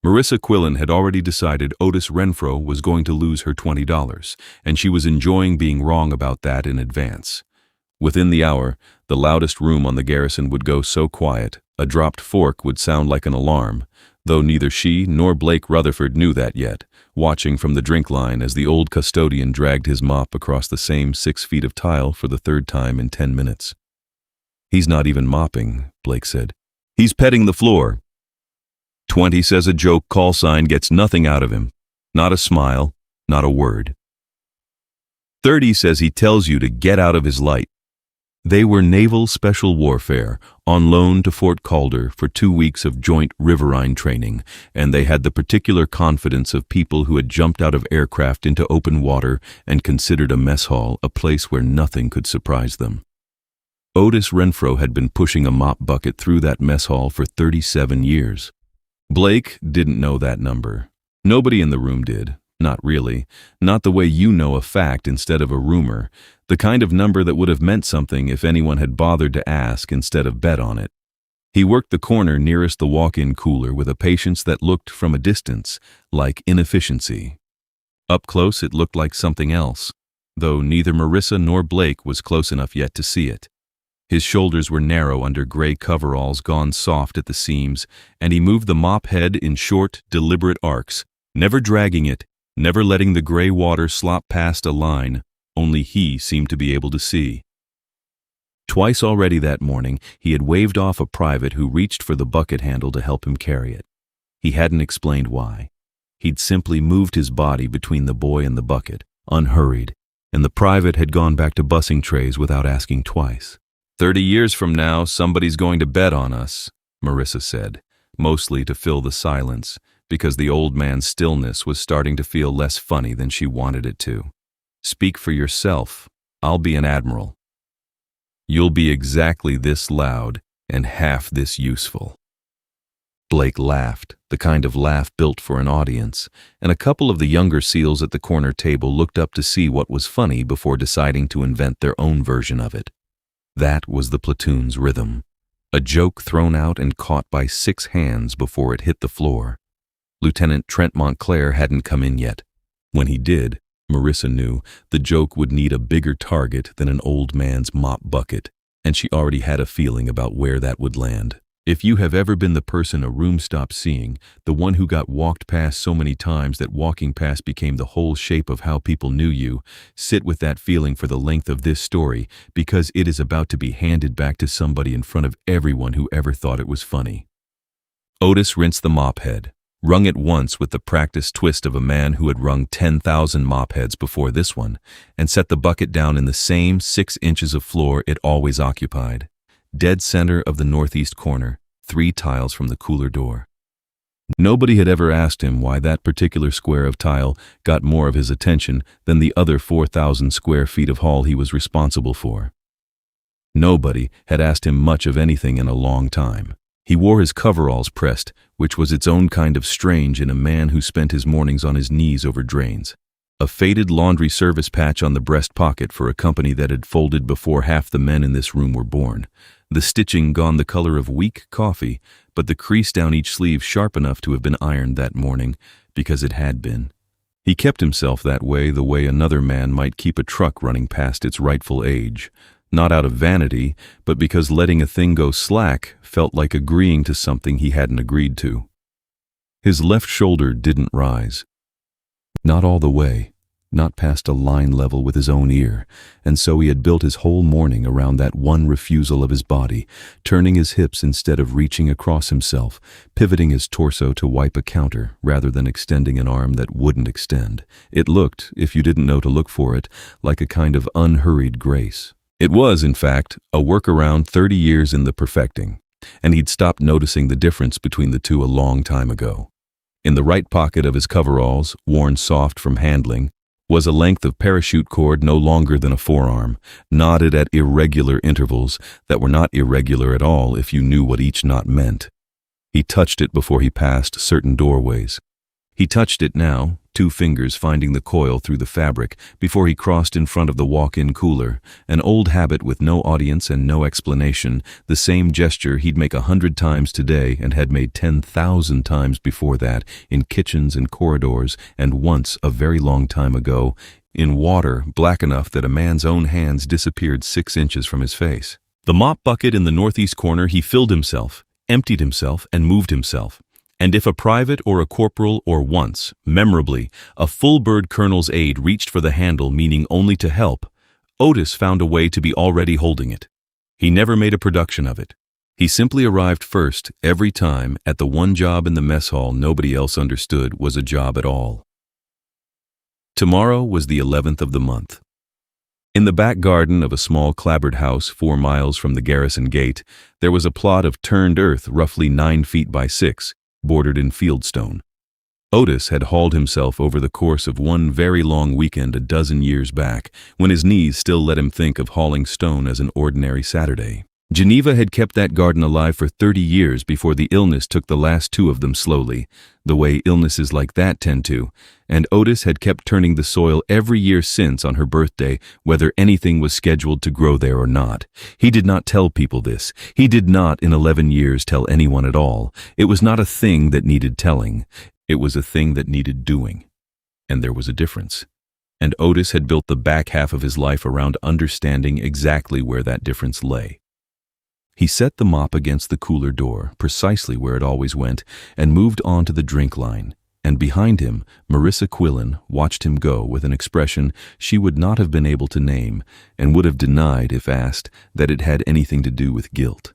Marissa Quillen had already decided Otis Renfro was going to lose her $20, and she was enjoying being wrong about that in advance. Within the hour, the loudest room on the garrison would go so quiet, a dropped fork would sound like an alarm, though neither she nor Blake Rutherford knew that yet, watching from the drink line as the old custodian dragged his mop across the same 6 feet of tile for the third time in 10 minutes. "He's not even mopping," Blake said. "He's petting the floor." 20 says a joke call sign gets nothing out of him. Not a smile, not a word. 30 says he tells you to get out of his light. They were naval special warfare, on loan to Fort Calder for 2 weeks of joint riverine training, and they had the particular confidence of people who had jumped out of aircraft into open water and considered a mess hall a place where nothing could surprise them. Otis Renfro had been pushing a mop bucket through that mess hall for 37 years. Blake didn't know that number. Nobody in the room did. Not really. Not the way you know a fact instead of a rumor. The kind of number that would have meant something if anyone had bothered to ask instead of bet on it. He worked the corner nearest the walk-in cooler with a patience that looked from a distance like inefficiency. Up close it looked like something else, though neither Marissa nor Blake was close enough yet to see it. His shoulders were narrow under gray coveralls gone soft at the seams, and he moved the mop head in short, deliberate arcs, never dragging it, never letting the gray water slop past a line only he seemed to be able to see. Twice already that morning, he had waved off a private who reached for the bucket handle to help him carry it. He hadn't explained why. He'd simply moved his body between the boy and the bucket, unhurried, and the private had gone back to bussing trays without asking twice. 30 years from now, somebody's going to bet on us, Marissa said, mostly to fill the silence, because the old man's stillness was starting to feel less funny than she wanted it to. "Speak for yourself. I'll be an admiral. You'll be exactly this loud and half this useful." Blake laughed, the kind of laugh built for an audience, and a couple of the younger SEALs at the corner table looked up to see what was funny before deciding to invent their own version of it. That was the platoon's rhythm. A joke thrown out and caught by 6 hands before it hit the floor. Lieutenant Trent Montclair hadn't come in yet. When he did, Marissa knew the joke would need a bigger target than an old man's mop bucket, and she already had a feeling about where that would land. If you have ever been the person a room stopped seeing, the one who got walked past so many times that walking past became the whole shape of how people knew you, sit with that feeling for the length of this story, because it is about to be handed back to somebody in front of everyone who ever thought it was funny. Otis rinsed the mop head, wrung it once with the practiced twist of a man who had wrung 10,000 mop heads before this one, and set the bucket down in the same 6 inches of floor it always occupied. Dead center of the northeast corner, 3 tiles from the cooler door. Nobody had ever asked him why that particular square of tile got more of his attention than the other 4,000 square feet of hall he was responsible for. Nobody had asked him much of anything in a long time. He wore his coveralls pressed, which was its own kind of strange in a man who spent his mornings on his knees over drains. A faded laundry service patch on the breast pocket for a company that had folded before half the men in this room were born. The stitching gone the color of weak coffee, but the crease down each sleeve sharp enough to have been ironed that morning, because it had been. He kept himself that way the way another man might keep a truck running past its rightful age, not out of vanity, but because letting a thing go slack felt like agreeing to something he hadn't agreed to. His left shoulder didn't rise. Not all the way, not past a line level with his own ear, and so he had built his whole morning around that one refusal of his body, turning his hips instead of reaching across himself, pivoting his torso to wipe a counter rather than extending an arm that wouldn't extend. It looked, if you didn't know to look for it, like a kind of unhurried grace. It was, in fact, a workaround 30 years in the perfecting, and he'd stopped noticing the difference between the two a long time ago. In the right pocket of his coveralls, worn soft from handling, was a length of parachute cord no longer than a forearm, knotted at irregular intervals that were not irregular at all if you knew what each knot meant. He touched it before he passed certain doorways. He touched it now, 2 fingers finding the coil through the fabric before he crossed in front of the walk-in cooler, an old habit with no audience and no explanation, the same gesture he'd make 100 times today and had made 10,000 times before that, in kitchens and corridors, and once, a very long time ago, in water black enough that a man's own hands disappeared 6 inches from his face. The mop bucket in the northeast corner he filled himself, emptied himself, and moved himself. And if a private or a corporal or once, memorably, a full-bird colonel's aide reached for the handle meaning only to help, Otis found a way to be already holding it. He never made a production of it. He simply arrived first every time at the one job in the mess hall nobody else understood was a job at all. Tomorrow was the 11th of the month. In the back garden of a small clapboard house 4 miles from the garrison gate, there was a plot of turned earth roughly 9 feet by 6, bordered in fieldstone. Otis had hauled himself over the course of one very long weekend a dozen years back, when his knees still let him think of hauling stone as an ordinary Saturday. Geneva had kept that garden alive for 30 years before the illness took the last 2 of them slowly, the way illnesses like that tend to, and Otis had kept turning the soil every year since on her birthday, whether anything was scheduled to grow there or not. He did not tell people this. He did not, in 11 years, tell anyone at all. It was not a thing that needed telling. It was a thing that needed doing. And there was a difference. And Otis had built the back half of his life around understanding exactly where that difference lay. He set the mop against the cooler door, precisely where it always went, and moved on to the drink line. And behind him, Marissa Quillen watched him go with an expression she would not have been able to name, and would have denied, if asked, that it had anything to do with guilt.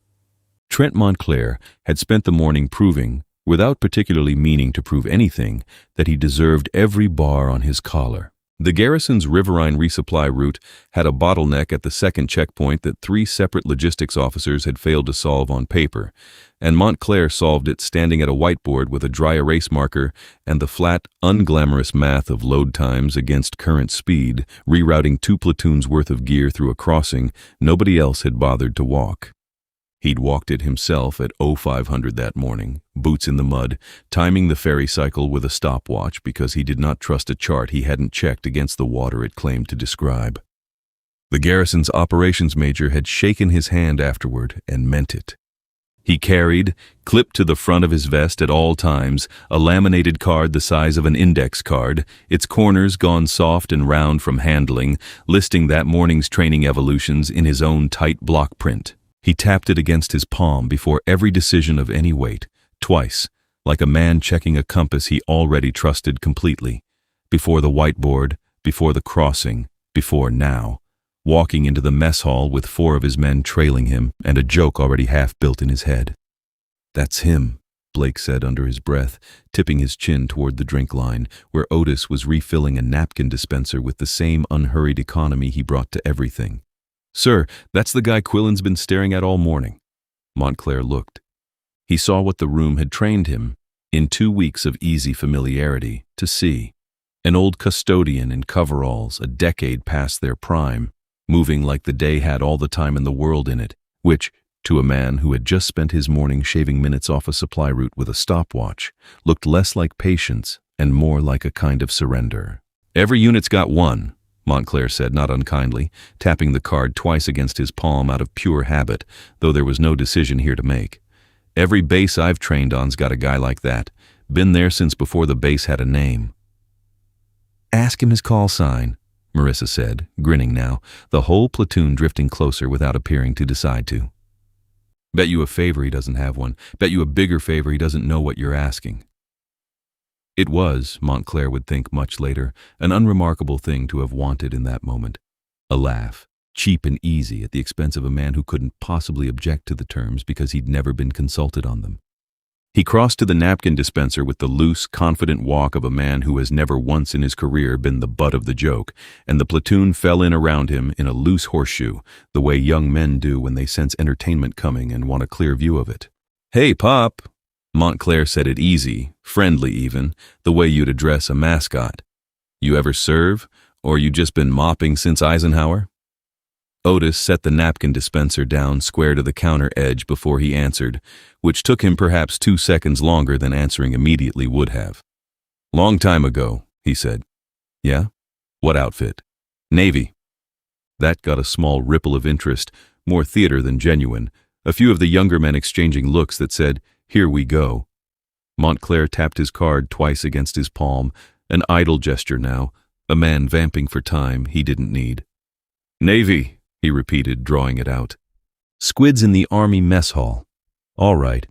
Trent Montclair had spent the morning proving, without particularly meaning to prove anything, that he deserved every bar on his collar. The garrison's riverine resupply route had a bottleneck at the second checkpoint that 3 separate logistics officers had failed to solve on paper, and Montclair solved it standing at a whiteboard with a dry erase marker and the flat, unglamorous math of load times against current speed, rerouting 2 platoons' worth of gear through a crossing nobody else had bothered to walk. He'd walked it himself at 0500 that morning, boots in the mud, timing the ferry cycle with a stopwatch because he did not trust a chart he hadn't checked against the water it claimed to describe. The garrison's operations major had shaken his hand afterward and meant it. He carried, clipped to the front of his vest at all times, a laminated card the size of an index card, its corners gone soft and round from handling, listing that morning's training evolutions in his own tight block print. He tapped it against his palm before every decision of any weight, twice, like a man checking a compass he already trusted completely, before the whiteboard, before the crossing, before now, walking into the mess hall with 4 of his men trailing him and a joke already half built in his head. "That's him," Blake said under his breath, tipping his chin toward the drink line, where Otis was refilling a napkin dispenser with the same unhurried economy he brought to everything. "Sir, that's the guy Quillen's been staring at all morning." Montclair looked. He saw what the room had trained him, in 2 weeks of easy familiarity, to see. An old custodian in coveralls, a decade past their prime, moving like the day had all the time in the world in it, which, to a man who had just spent his morning shaving minutes off a supply route with a stopwatch, looked less like patience and more like a kind of surrender. "Every unit's got one," Montclair said, not unkindly, tapping the card twice against his palm out of pure habit, though there was no decision here to make. "Every base I've trained on's got a guy like that. Been there since before the base had a name." "Ask him his call sign," Marissa said, grinning now, the whole platoon drifting closer without appearing to decide to. "Bet you a favor he doesn't have one. Bet you a bigger favor he doesn't know what you're asking." It was, Montclair would think much later, an unremarkable thing to have wanted in that moment. A laugh, cheap and easy at the expense of a man who couldn't possibly object to the terms because he'd never been consulted on them. He crossed to the napkin dispenser with the loose, confident walk of a man who has never once in his career been the butt of the joke, and the platoon fell in around him in a loose horseshoe, the way young men do when they sense entertainment coming and want a clear view of it. "Hey, Pop!" Montclair said it easy, friendly even, the way you'd address a mascot. "You ever serve, or you just been mopping since Eisenhower?" Otis set the napkin dispenser down square to the counter edge before he answered, which took him perhaps 2 seconds longer than answering immediately would have. "Long time ago," he said. Yeah? What outfit? Navy. That got a small ripple of interest, more theater than genuine, a few of the younger men exchanging looks that said, "Here we go." Montclair tapped his card twice against his palm, an idle gesture now, a man vamping for time he didn't need. Navy, he repeated, drawing it out. Squid's in the Army mess hall. All right.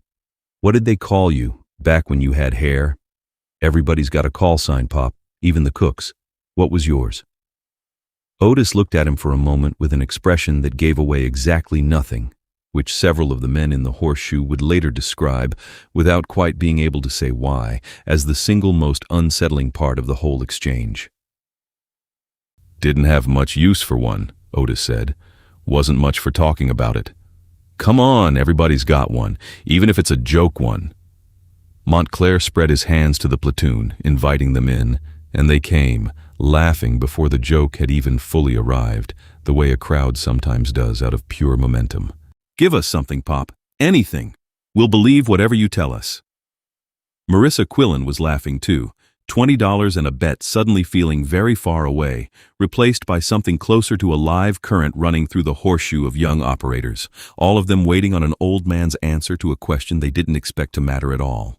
What did they call you, back when you had hair? Everybody's got a call sign, Pop, even the cooks. What was yours? Otis looked at him for a moment with an expression that gave away exactly nothing, which several of the men in the horseshoe would later describe, without quite being able to say why, as the single most unsettling part of the whole exchange. Didn't have much use for one, Otis said. Wasn't much for talking about it. Come on, everybody's got one, even if it's a joke one. Montclair spread his hands to the platoon, inviting them in, and they came, laughing before the joke had even fully arrived, the way a crowd sometimes does out of pure momentum. Give us something, Pop. Anything. We'll believe whatever you tell us. Marissa Quillen was laughing too, $20 and a bet suddenly feeling very far away, replaced by something closer to a live current running through the horseshoe of young operators, all of them waiting on an old man's answer to a question they didn't expect to matter at all.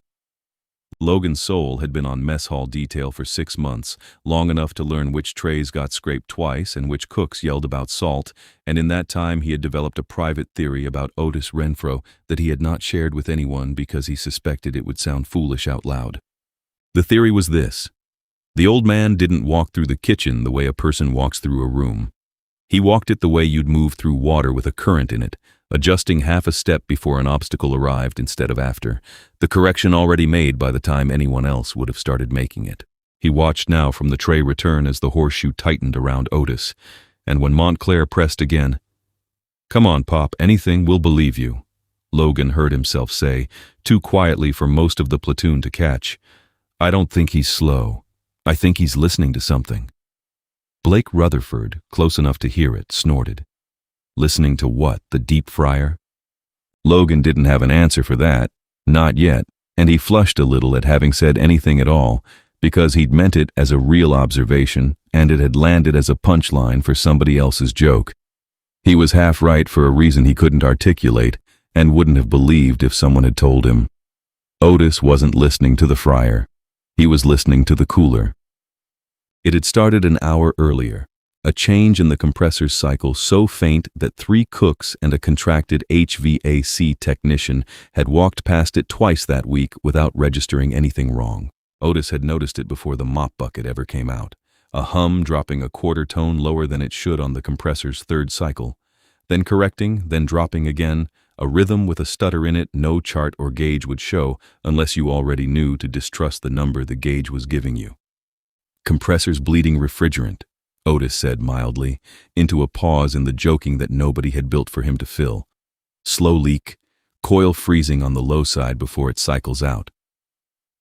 Logan Soule had been on mess hall detail for 6 months, long enough to learn which trays got scraped twice and which cooks yelled about salt, and in that time he had developed a private theory about Otis Renfro that he had not shared with anyone because he suspected it would sound foolish out loud. The theory was this. The old man didn't walk through the kitchen the way a person walks through a room. He walked it the way you'd move through water with a current in it, adjusting half a step before an obstacle arrived instead of after, the correction already made by the time anyone else would have started making it. He watched now from the tray return as the horseshoe tightened around Otis, and when Montclair pressed again, "Come on, Pop, anything, we'll believe you," Logan heard himself say, too quietly for most of the platoon to catch. "I don't think he's slow. I think he's listening to something." Blake Rutherford, close enough to hear it, snorted. Listening to what, the deep fryer? Logan didn't have an answer for that, not yet, and he flushed a little at having said anything at all, because he'd meant it as a real observation, and it had landed as a punchline for somebody else's joke. He was half right for a reason he couldn't articulate, and wouldn't have believed if someone had told him. Otis wasn't listening to the fryer. He was listening to the cooler. It had started an hour earlier, a change in the compressor's cycle so faint that 3 cooks and a contracted HVAC technician had walked past it twice that week without registering anything wrong. Otis had noticed it before the mop bucket ever came out, a hum dropping a quarter tone lower than it should on the compressor's 3rd cycle, then correcting, then dropping again, a rhythm with a stutter in it no chart or gauge would show unless you already knew to distrust the number the gauge was giving you. Compressor's bleeding refrigerant, Otis said mildly, into a pause in the joking that nobody had built for him to fill. Slow leak, coil freezing on the low side before it cycles out.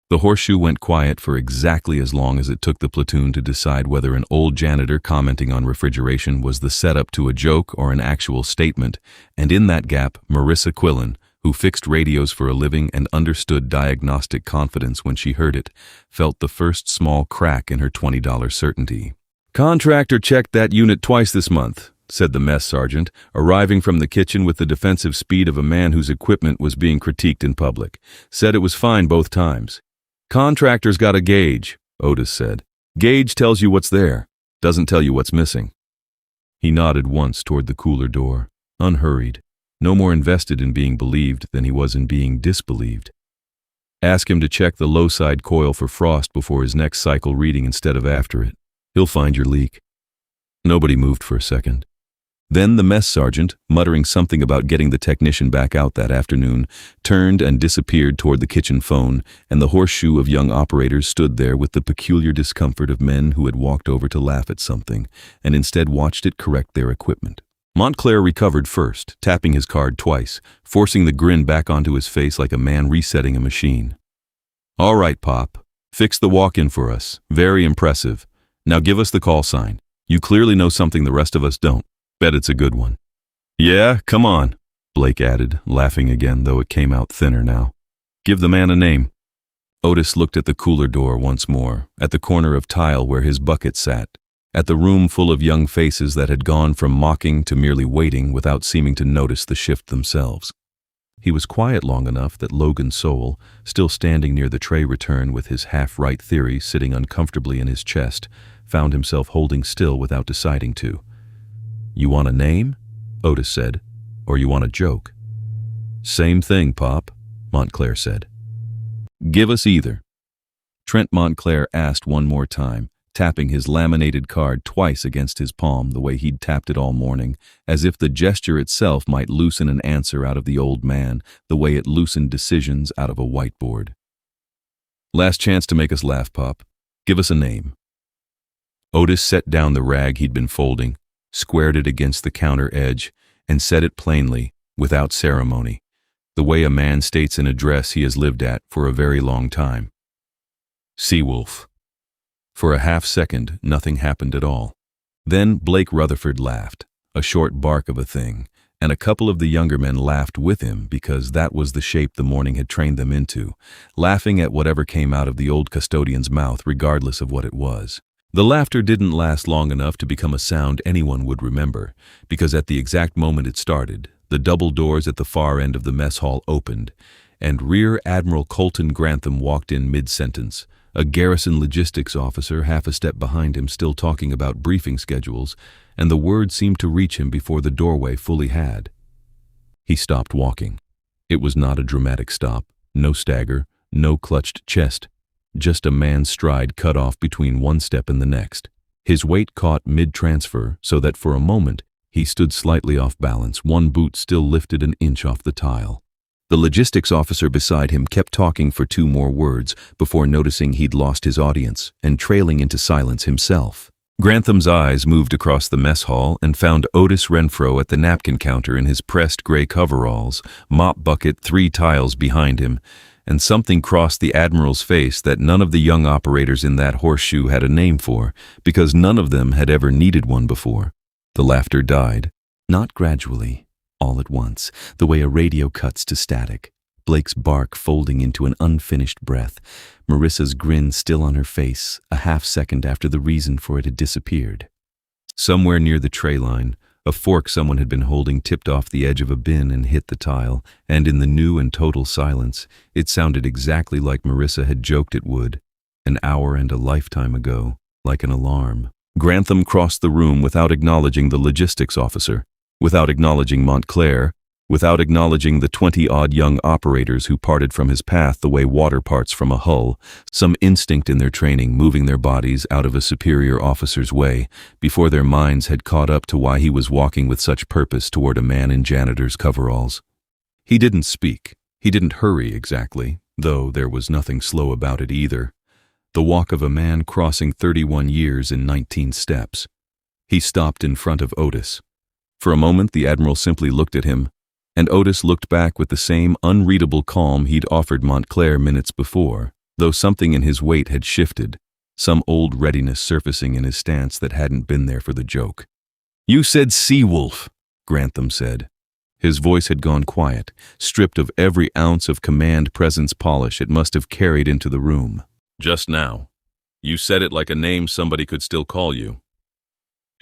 The horseshoe went quiet for exactly as long as it took the platoon to decide whether an old janitor commenting on refrigeration was the setup to a joke or an actual statement, and in that gap, Marissa Quillen, who fixed radios for a living and understood diagnostic confidence when she heard it, felt the first small crack in her $20 certainty. "Contractor checked that unit twice this month," said the mess sergeant, arriving from the kitchen with the defensive speed of a man whose equipment was being critiqued in public. "Said it was fine both times." "Contractor's got a gauge," Otis said. "Gauge tells you what's there, doesn't tell you what's missing." He nodded once toward the cooler door, unhurried, no more invested in being believed than he was in being disbelieved. "Ask him to check the low side coil for frost before his next cycle reading instead of after it. He'll find your leak." Nobody moved for a second. Then the mess sergeant, muttering something about getting the technician back out that afternoon, turned and disappeared toward the kitchen phone, and the horseshoe of young operators stood there with the peculiar discomfort of men who had walked over to laugh at something, and instead watched it correct their equipment. Montclair recovered first, tapping his card twice, forcing the grin back onto his face like a man resetting a machine. "All right, Pop. Fix the walk-in for us. Very impressive. Now give us the call sign. You clearly know something the rest of us don't. Bet it's a good one." "Yeah, come on," Blake added, laughing again, though it came out thinner now. "Give the man a name." Otis looked at the cooler door once more, at the corner of tile where his bucket sat, at the room full of young faces that had gone from mocking to merely waiting without seeming to notice the shift themselves. He was quiet long enough that Logan Soul, still standing near the tray return with his half-right theory sitting uncomfortably in his chest, found himself holding still without deciding to. "You want a name?" Otis said. "Or you want a joke?" "Same thing, Pop," Montclair said. "Give us either." Trent Montclair asked one more time, tapping his laminated card twice against his palm the way he'd tapped it all morning, as if the gesture itself might loosen an answer out of the old man, the way it loosened decisions out of a whiteboard. "Last chance to make us laugh, Pop. Give us a name." Otis set down the rag he'd been folding, squared it against the counter edge, and said it plainly, without ceremony, the way a man states an address he has lived at for a very long time. "Seawolf." For a half-second, nothing happened at all. Then Blake Rutherford laughed, a short bark of a thing, and a couple of the younger men laughed with him because that was the shape the morning had trained them into, laughing at whatever came out of the old custodian's mouth regardless of what it was. The laughter didn't last long enough to become a sound anyone would remember, because at the exact moment it started, the double doors at the far end of the mess hall opened, and Rear Admiral Colton Grantham walked in mid-sentence, a garrison logistics officer half a step behind him still talking about briefing schedules, and the word seemed to reach him before the doorway fully had. He stopped walking. It was not a dramatic stop, no stagger, no clutched chest, just a man's stride cut off between one step and the next. His weight caught mid-transfer so that for a moment he stood slightly off balance, one boot still lifted an inch off the tile. The logistics officer beside him kept talking for 2 more words before noticing he'd lost his audience and trailing into silence himself. Grantham's eyes moved across the mess hall and found Otis Renfro at the napkin counter in his pressed gray coveralls, mop bucket 3 tiles behind him, and something crossed the Admiral's face that none of the young operators in that horseshoe had a name for, because none of them had ever needed one before. The laughter died, not gradually, all at once, the way a radio cuts to static. Blake's bark folding into an unfinished breath, Marissa's grin still on her face, a half-second after the reason for it had disappeared. Somewhere near the tray line, a fork someone had been holding tipped off the edge of a bin and hit the tile, and in the new and total silence, it sounded exactly like Marissa had joked it would, an hour and a lifetime ago, like an alarm. Grantham crossed the room without acknowledging the logistics officer, without acknowledging Montclair, without acknowledging the 20-odd young operators who parted from his path the way water parts from a hull, some instinct in their training moving their bodies out of a superior officer's way before their minds had caught up to why he was walking with such purpose toward a man in janitor's coveralls. He didn't speak. He didn't hurry exactly, though there was nothing slow about it either. The walk of a man crossing 31 years in 19 steps. He stopped in front of Otis. For a moment, the Admiral simply looked at him, and Otis looked back with the same unreadable calm he'd offered Montclair minutes before, though something in his weight had shifted, some old readiness surfacing in his stance that hadn't been there for the joke. "You said Seawolf," Grantham said. His voice had gone quiet, stripped of every ounce of command presence polish it must have carried into the room. "Just now. You said it like a name somebody could still call you."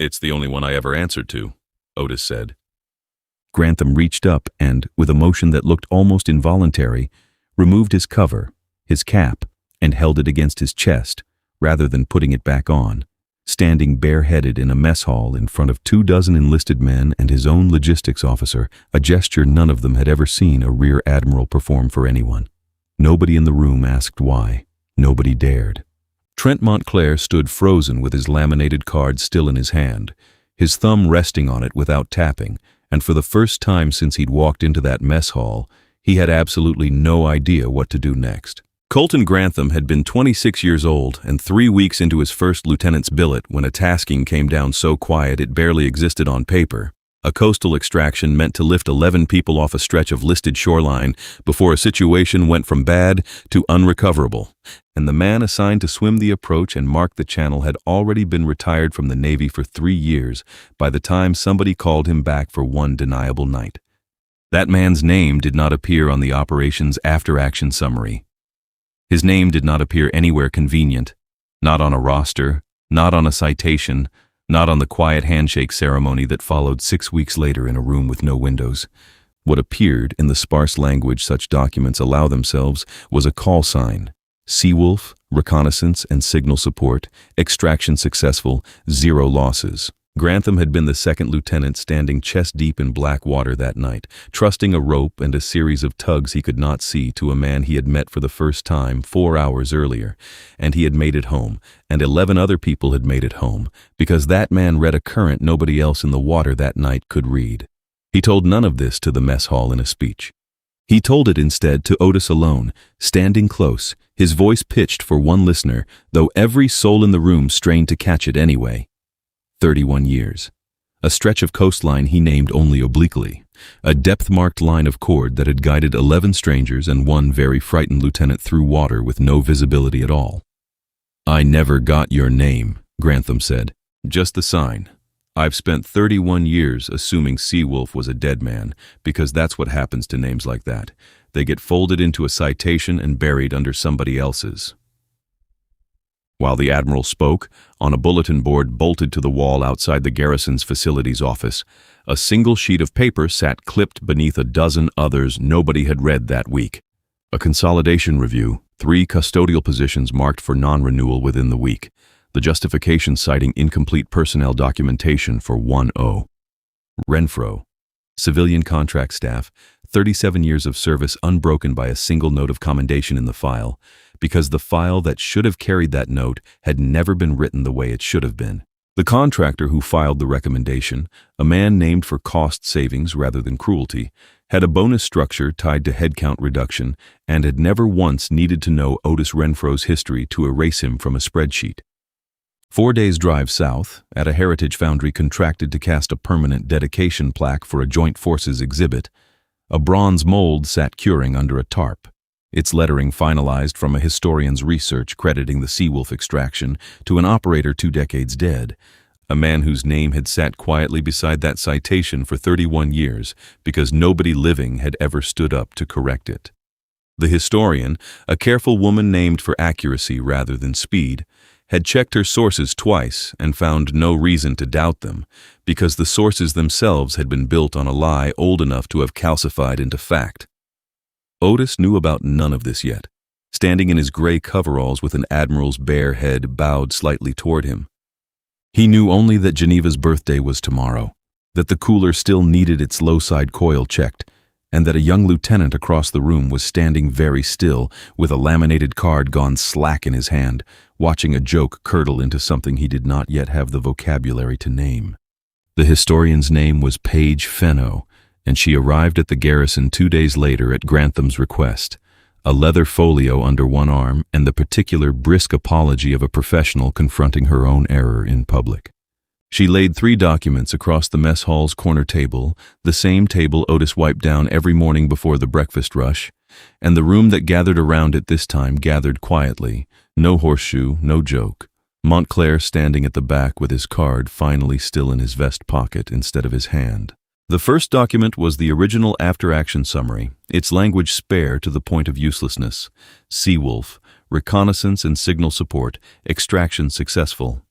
"It's the only one I ever answered to," Otis said. Grantham reached up and, with a motion that looked almost involuntary, removed his cover, his cap, and held it against his chest, rather than putting it back on, standing bareheaded in a mess hall in front of 24 enlisted men and his own logistics officer, a gesture none of them had ever seen a Rear Admiral perform for anyone. Nobody in the room asked why. Nobody dared. Trent Montclair stood frozen with his laminated card still in his hand, his thumb resting on it without tapping, and for the first time since he'd walked into that mess hall, he had absolutely no idea what to do next. Colton Grantham had been 26 years old and 3 weeks into his first lieutenant's billet when a tasking came down so quiet it barely existed on paper. A coastal extraction meant to lift 11 people off a stretch of listed shoreline before a situation went from bad to unrecoverable, and the man assigned to swim the approach and mark the channel had already been retired from the Navy for 3 years by the time somebody called him back for one deniable night. That man's name did not appear on the operation's after-action summary. His name did not appear anywhere convenient, not on a roster, not on a citation, not on the quiet handshake ceremony that followed 6 weeks later in a room with no windows. What appeared in the sparse language such documents allow themselves was a call sign: Seawolf, reconnaissance and signal support, extraction successful, 0 losses. Grantham had been the second lieutenant standing chest-deep in black water that night, trusting a rope and a series of tugs he could not see to a man he had met for the first time 4 hours earlier, and he had made it home, and 11 other people had made it home, because that man read a current nobody else in the water that night could read. He told none of this to the mess hall in a speech. He told it instead to Otis alone, standing close, his voice pitched for one listener, though every soul in the room strained to catch it anyway. 31 years. A stretch of coastline he named only obliquely. A depth-marked line of cord that had guided 11 strangers and one very frightened lieutenant through water with no visibility at all. "I never got your name," Grantham said. "Just the sign. I've spent 31 years assuming Seawolf was a dead man, because that's what happens to names like that. They get folded into a citation and buried under somebody else's." While the Admiral spoke, on a bulletin board bolted to the wall outside the garrison's facilities office, a single sheet of paper sat clipped beneath a dozen others nobody had read that week. A consolidation review, 3 custodial positions marked for non-renewal within the week. The justification citing incomplete personnel documentation for 1-0. Renfro, civilian contract staff, 37 years of service unbroken by a single note of commendation in the file, because the file that should have carried that note had never been written the way it should have been. The contractor who filed the recommendation, a man named for cost savings rather than cruelty, had a bonus structure tied to headcount reduction and had never once needed to know Otis Renfro's history to erase him from a spreadsheet. 4 days' drive south, at a heritage foundry contracted to cast a permanent dedication plaque for a Joint Forces exhibit, a bronze mold sat curing under a tarp, its lettering finalized from a historian's research crediting the Seawolf extraction to an operator 2 decades dead, a man whose name had sat quietly beside that citation for 31 years because nobody living had ever stood up to correct it. The historian, a careful woman named for accuracy rather than speed, had checked her sources twice and found no reason to doubt them, because the sources themselves had been built on a lie old enough to have calcified into fact. Otis knew about none of this yet, standing in his gray coveralls with an admiral's bare head bowed slightly toward him. He knew only that Geneva's birthday was tomorrow, that the cooler still needed its low-side coil checked, and that a young lieutenant across the room was standing very still with a laminated card gone slack in his hand, watching a joke curdle into something he did not yet have the vocabulary to name. The historian's name was Paige Fenno, and she arrived at the garrison 2 days later at Grantham's request, a leather folio under one arm and the particular brisk apology of a professional confronting her own error in public. She laid 3 documents across the mess hall's corner table, the same table Otis wiped down every morning before the breakfast rush, and the room that gathered around it this time gathered quietly, no horseshoe, no joke. Montclair standing at the back with his card finally still in his vest pocket instead of his hand. The first document was the original after-action summary, its language spare to the point of uselessness. Seawolf, reconnaissance and signal support, extraction successful.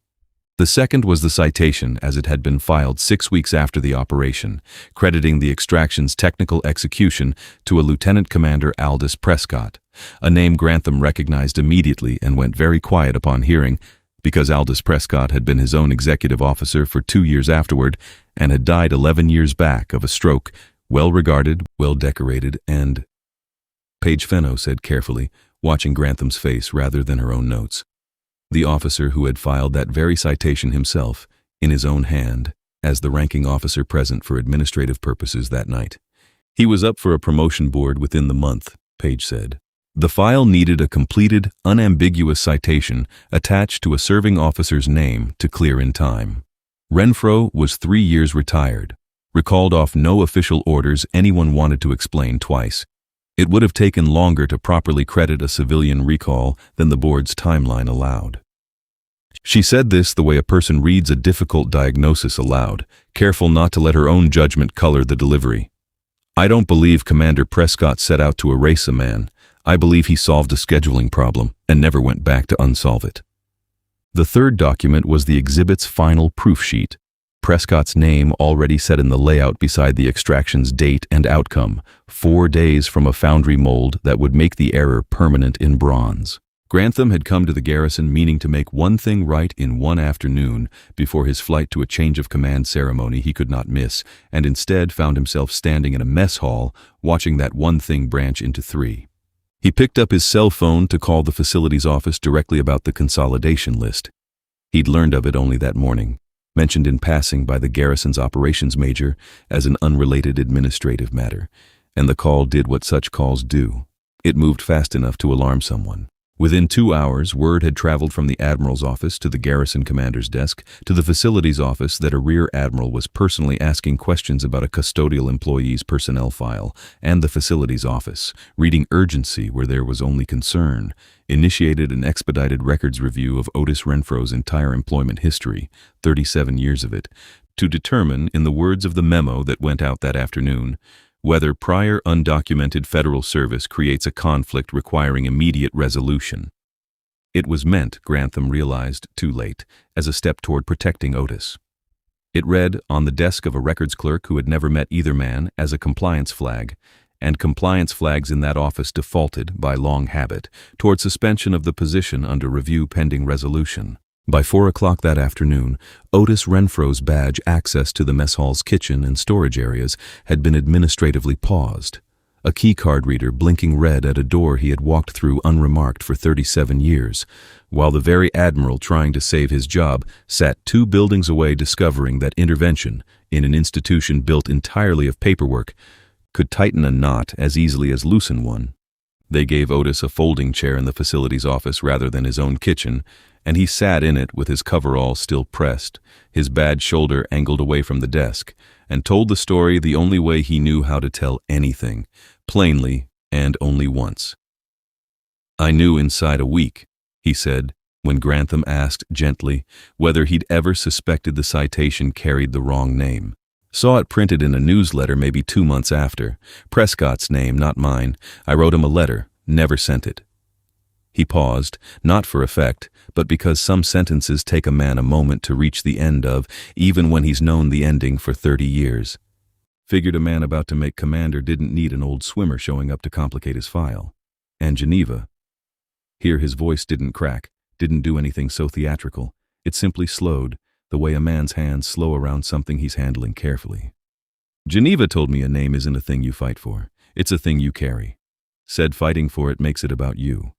The second was the citation as it had been filed 6 weeks after the operation, crediting the extraction's technical execution to a Lieutenant Commander Aldous Prescott, a name Grantham recognized immediately and went very quiet upon hearing, because Aldous Prescott had been his own executive officer for 2 years afterward and had died 11 years back of a stroke, well-regarded, well-decorated, and... Paige Fenno said carefully, watching Grantham's face rather than her own notes. The officer who had filed that very citation himself, in his own hand, as the ranking officer present for administrative purposes that night. He was up for a promotion board within the month, Paige said. The file needed a completed, unambiguous citation attached to a serving officer's name to clear in time. Renfro was 3 years retired, recalled off no official orders anyone wanted to explain twice. It would have taken longer to properly credit a civilian recall than the board's timeline allowed. She said this the way a person reads a difficult diagnosis aloud, careful not to let her own judgment color the delivery. "I don't believe Commander Prescott set out to erase a man. I believe he solved a scheduling problem and never went back to unsolve it. The third document was the exhibit's final proof sheet. Prescott's name already set in the layout beside the extraction's date and outcome, 4 days from a foundry mold that would make the error permanent in bronze. Grantham had come to the garrison meaning to make one thing right in one afternoon before his flight to a change of command ceremony he could not miss, and instead found himself standing in a mess hall watching that one thing branch into 3. He picked up his cell phone to call the facilities office directly about the consolidation list. He'd learned of it only that morning, mentioned in passing by the garrison's operations major as an unrelated administrative matter, and the call did what such calls do. It moved fast enough to alarm someone. Within 2 hours, word had traveled from the admiral's office to the garrison commander's desk to the facilities office that a rear admiral was personally asking questions about a custodial employee's personnel file, and the facilities office, reading urgency where there was only concern, initiated an expedited records review of Otis Renfro's entire employment history, 37 years of it, to determine, in the words of the memo that went out that afternoon, whether prior undocumented federal service creates a conflict requiring immediate resolution. It was meant, Grantham realized, too late, as a step toward protecting Otis. It read, on the desk of a records clerk who had never met either man, as a compliance flag, and compliance flags in that office defaulted, by long habit, toward suspension of the position under review pending resolution. By 4 o'clock that afternoon, Otis Renfro's badge access to the mess hall's kitchen and storage areas had been administratively paused. A keycard reader blinking red at a door he had walked through unremarked for 37 years, while the very admiral trying to save his job sat 2 buildings away discovering that intervention, in an institution built entirely of paperwork, could tighten a knot as easily as loosen one. They gave Otis a folding chair in the facilities office rather than his own kitchen, and he sat in it with his coverall still pressed, his bad shoulder angled away from the desk, and told the story the only way he knew how to tell anything, plainly and only once. I knew inside a week, he said, when Grantham asked gently whether he'd ever suspected the citation carried the wrong name. Saw it printed in a newsletter maybe 2 months after. Prescott's name, not mine. I wrote him a letter, never sent it. He paused, not for effect, but because some sentences take a man a moment to reach the end of, even when he's known the ending for 30 years. Figured a man about to make commander didn't need an old swimmer showing up to complicate his file. And Geneva. Here his voice didn't crack, didn't do anything so theatrical. It simply slowed, the way a man's hands slow around something he's handling carefully. Geneva told me a name isn't a thing you fight for. It's a thing you carry. Said fighting for it makes it about you.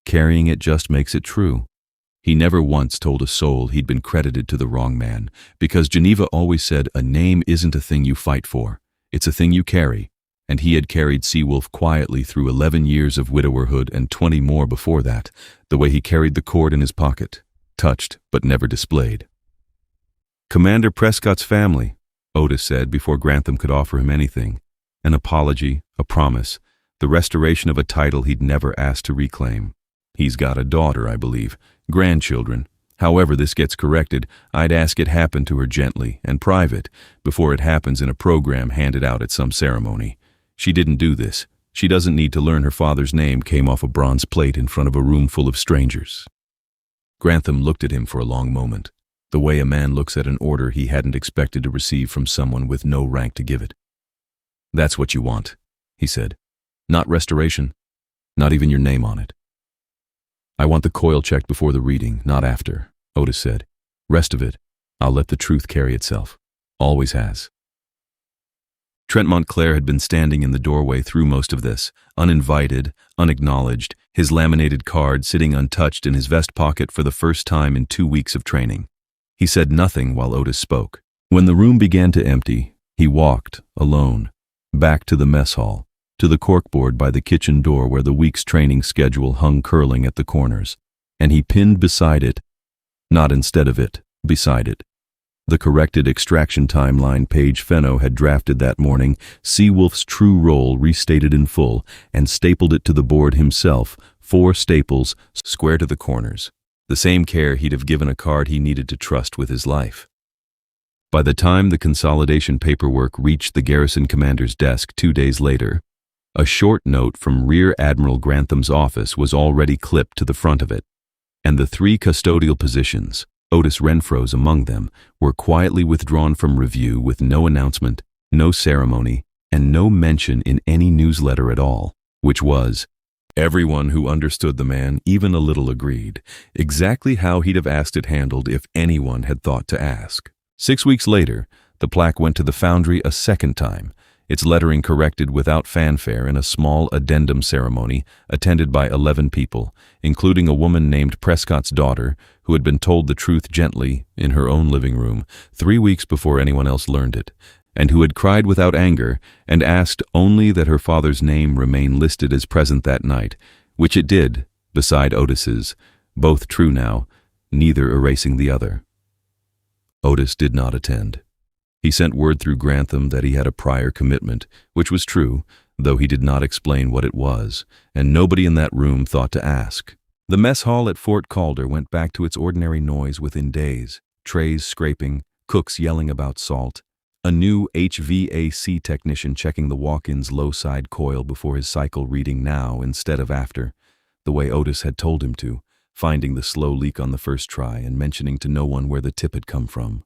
Carrying it just makes it true. He never once told a soul he'd been credited to the wrong man, because Geneva always said a name isn't a thing you fight for. It's a thing you carry, and he had carried Seawolf quietly through 11 years of widowerhood and 20 more before that, the way he carried the cord in his pocket, touched but never displayed. Commander Prescott's family, Otis said before Grantham could offer him anything. An apology, a promise, the restoration of a title he'd never asked to reclaim. He's got a daughter, I believe, grandchildren. However this gets corrected, I'd ask it happen to her gently and private before it happens in a program handed out at some ceremony. She didn't do this. She doesn't need to learn her father's name came off a bronze plate in front of a room full of strangers. Grantham looked at him for a long moment, the way a man looks at an order he hadn't expected to receive from someone with no rank to give it. That's what you want, he said. Not restoration, not even your name on it. I want the coil checked before the reading, not after, Otis said. Rest of it, I'll let the truth carry itself. Always has. Trent Montclair had been standing in the doorway through most of this, uninvited, unacknowledged, his laminated card sitting untouched in his vest pocket for the first time in 2 weeks of training. He said nothing while Otis spoke. When the room began to empty, he walked, alone, back to the mess hall, to the corkboard by the kitchen door where the week's training schedule hung curling at the corners, and he pinned beside it, not instead of it, beside it, the corrected extraction timeline page Fenno had drafted that morning, Seawolf's true role restated in full, and stapled it to the board himself, 4 staples, square to the corners, the same care he'd have given a card he needed to trust with his life. By the time the consolidation paperwork reached the garrison commander's desk 2 days later, A short note from Rear Admiral Grantham's office was already clipped to the front of it, and the 3 custodial positions, Otis Renfro's among them, were quietly withdrawn from review with no announcement, no ceremony, and no mention in any newsletter at all, which was, everyone who understood the man even a little agreed, exactly how he'd have asked it handled if anyone had thought to ask. 6 weeks later, the plaque went to the Foundry a second time, its lettering corrected without fanfare in a small addendum ceremony attended by 11 people, including a woman named Prescott's daughter, who had been told the truth gently in her own living room 3 weeks before anyone else learned it, and who had cried without anger and asked only that her father's name remain listed as present that night, which it did, beside Otis's, both true now, neither erasing the other. Otis did not attend. He sent word through Grantham that he had a prior commitment, which was true, though he did not explain what it was, and nobody in that room thought to ask. The mess hall at Fort Calder went back to its ordinary noise within days, trays scraping, cooks yelling about salt, a new HVAC technician checking the walk-in's low-side coil before his cycle reading now instead of after, the way Otis had told him to, finding the slow leak on the first try and mentioning to no one where the tip had come from.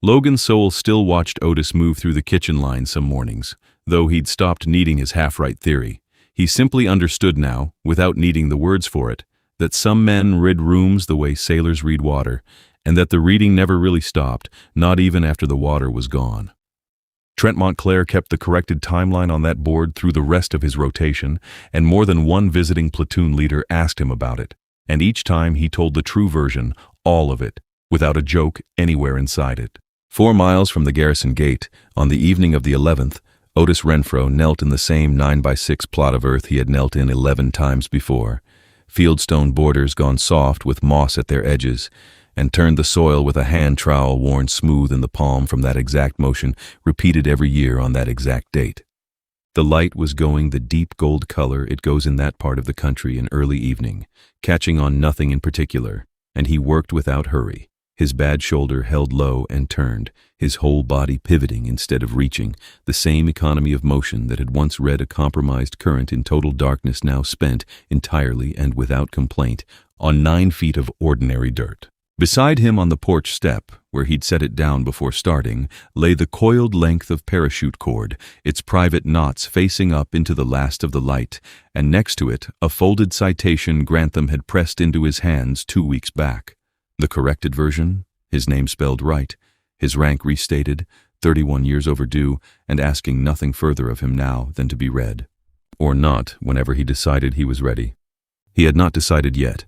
Logan Sowell still watched Otis move through the kitchen line some mornings, though he'd stopped needing his half-right theory. He simply understood now, without needing the words for it, that some men read rooms the way sailors read water, and that the reading never really stopped, not even after the water was gone. Trent Montclair kept the corrected timeline on that board through the rest of his rotation, and more than one visiting platoon leader asked him about it, and each time he told the true version, all of it, without a joke anywhere inside it. 4 miles from the garrison gate, on the evening of the 11th, Otis Renfro knelt in the same 9x6 plot of earth he had knelt in 11 times before, fieldstone borders gone soft with moss at their edges, and turned the soil with a hand trowel worn smooth in the palm from that exact motion repeated every year on that exact date. The light was going the deep gold color it goes in that part of the country in early evening, catching on nothing in particular, and he worked without hurry. His bad shoulder held low and turned, his whole body pivoting instead of reaching, the same economy of motion that had once read a compromised current in total darkness now spent, entirely and without complaint, on 9 feet of ordinary dirt. Beside him on the porch step, where he'd set it down before starting, lay the coiled length of parachute cord, its private knots facing up into the last of the light, and next to it a folded citation Grantham had pressed into his hands 2 weeks back. The corrected version, his name spelled right, his rank restated, 31 years overdue, and asking nothing further of him now than to be read. Or not, whenever he decided he was ready. He had not decided yet.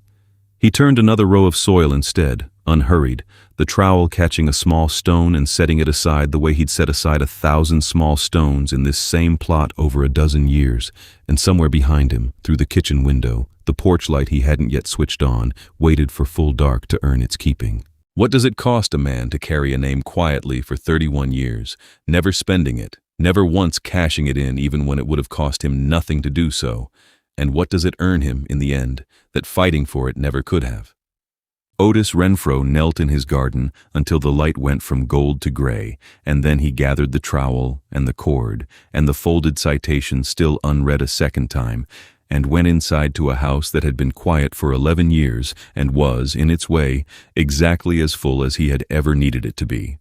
He turned another row of soil instead, unhurried, the trowel catching a small stone and setting it aside the way he'd set aside 1,000 small stones in this same plot over a dozen years, and somewhere behind him, through the kitchen window, the porch light he hadn't yet switched on, waited for full dark to earn its keeping. What does it cost a man to carry a name quietly for 31 years, never spending it, never once cashing it in even when it would have cost him nothing to do so? And what does it earn him in the end, that fighting for it never could have? Otis Renfro knelt in his garden until the light went from gold to gray, and then he gathered the trowel and the cord and the folded citation still unread a second time, and went inside to a house that had been quiet for 11 years and was, in its way, exactly as full as he had ever needed it to be.